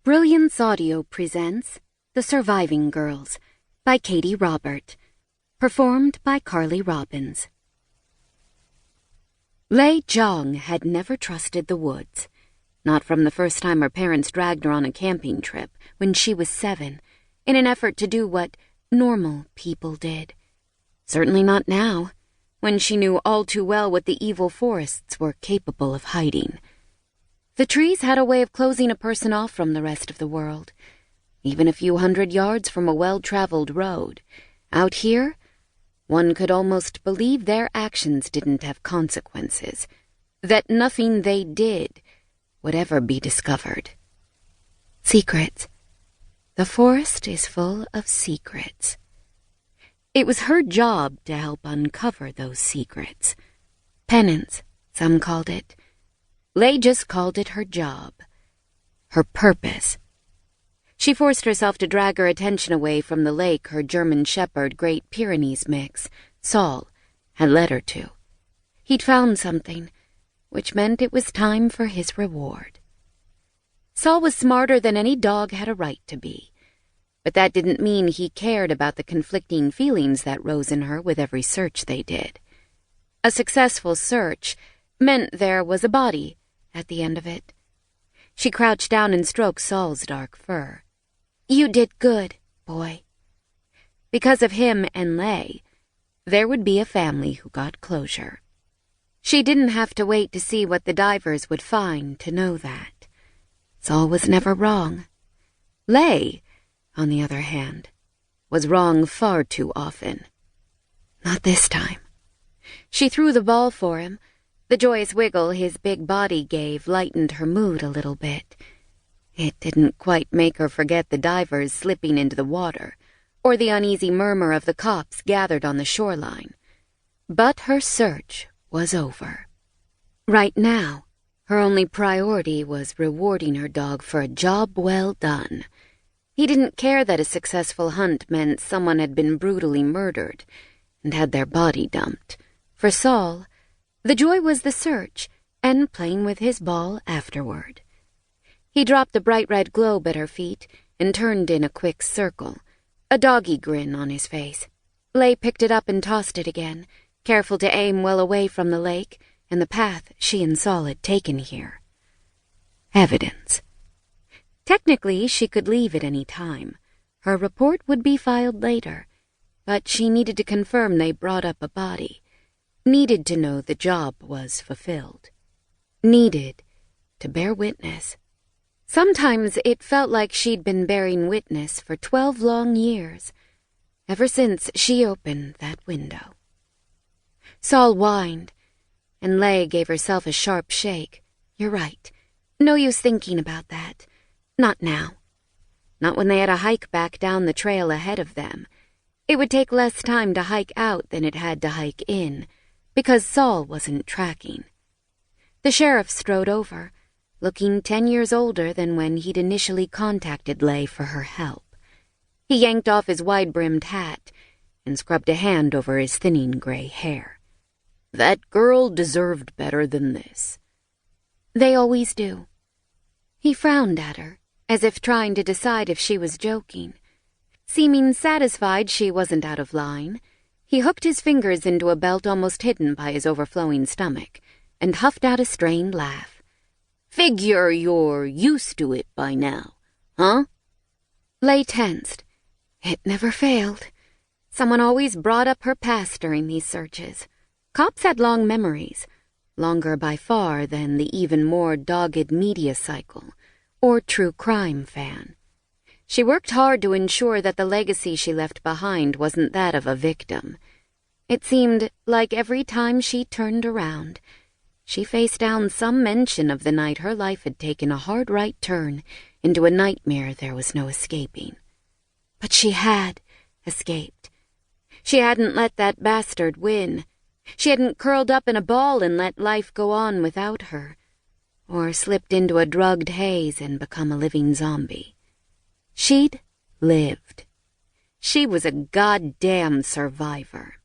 Brilliance Audio presents The Surviving Girls by Katee Robert, performed by Carly Robbins. Lei Zhang had never trusted the woods, not from the first time her parents dragged her on a camping trip when she was 7, in an effort to do what normal people did. Certainly not now, when she knew all too well what the evil forests were capable of hiding. The trees had a way of closing a person off from the rest of the world, even a few hundred yards from a well-traveled road. Out here, one could almost believe their actions didn't have consequences, that nothing they did would ever be discovered. Secrets. The forest is full of secrets. It was her job to help uncover those secrets. Penance, some called it. Lei just called it her job. Her purpose. She forced herself to drag her attention away from the lake her German Shepherd Great Pyrenees mix, Saul, had led her to. He'd found something, which meant it was time for his reward. Saul was smarter than any dog had a right to be, but that didn't mean he cared about the conflicting feelings that rose in her with every search they did. A successful search meant there was a body at the end of it. She crouched down and stroked Saul's dark fur. "You did good, boy." Because of him and Lei, there would be a family who got closure. She didn't have to wait to see what the divers would find to know that. Saul was never wrong. Lei, on the other hand, was wrong far too often. Not this time. She threw the ball for him. The joyous wiggle his big body gave lightened her mood a little bit. It didn't quite make her forget the divers slipping into the water, or the uneasy murmur of the cops gathered on the shoreline. But her search was over. Right now, her only priority was rewarding her dog for a job well done. He didn't care that a successful hunt meant someone had been brutally murdered and had their body dumped. For Saul, the joy was the search and playing with his ball afterward. He dropped the bright red globe at her feet and turned in a quick circle, a doggy grin on his face. Lei picked it up and tossed it again, careful to aim well away from the lake and the path she and Saul had taken here. Evidence. Technically, she could leave at any time. Her report would be filed later, but she needed to confirm they brought up a body. Needed to know the job was fulfilled. Needed to bear witness. Sometimes it felt like she'd been bearing witness for 12 long years, ever since she opened that window. Saul whined, and Lei gave herself a sharp shake. "You're right. No use thinking about that. Not now. Not when they had a hike back down the trail ahead of them. It would take less time to hike out than it had to hike in, because Saul wasn't tracking." The sheriff strode over, looking 10 years older than when he'd initially contacted Lei for her help. He yanked off his wide-brimmed hat and scrubbed a hand over his thinning gray hair. "That girl deserved better than this." "They always do." He frowned at her, as if trying to decide if she was joking. Seeming satisfied she wasn't out of line, he hooked his fingers into a belt almost hidden by his overflowing stomach and huffed out a strained laugh. "Figure you're used to it by now, huh?" Lei tensed. It never failed. Someone always brought up her past during these searches. Cops had long memories, longer by far than the even more dogged media cycle or true crime fan. She worked hard to ensure that the legacy she left behind wasn't that of a victim. It seemed like every time she turned around, she faced down some mention of the night her life had taken a hard right turn into a nightmare there was no escaping. But she had escaped. She hadn't let that bastard win. She hadn't curled up in a ball and let life go on without her, or slipped into a drugged haze and become a living zombie. She'd lived. She was a goddamn survivor.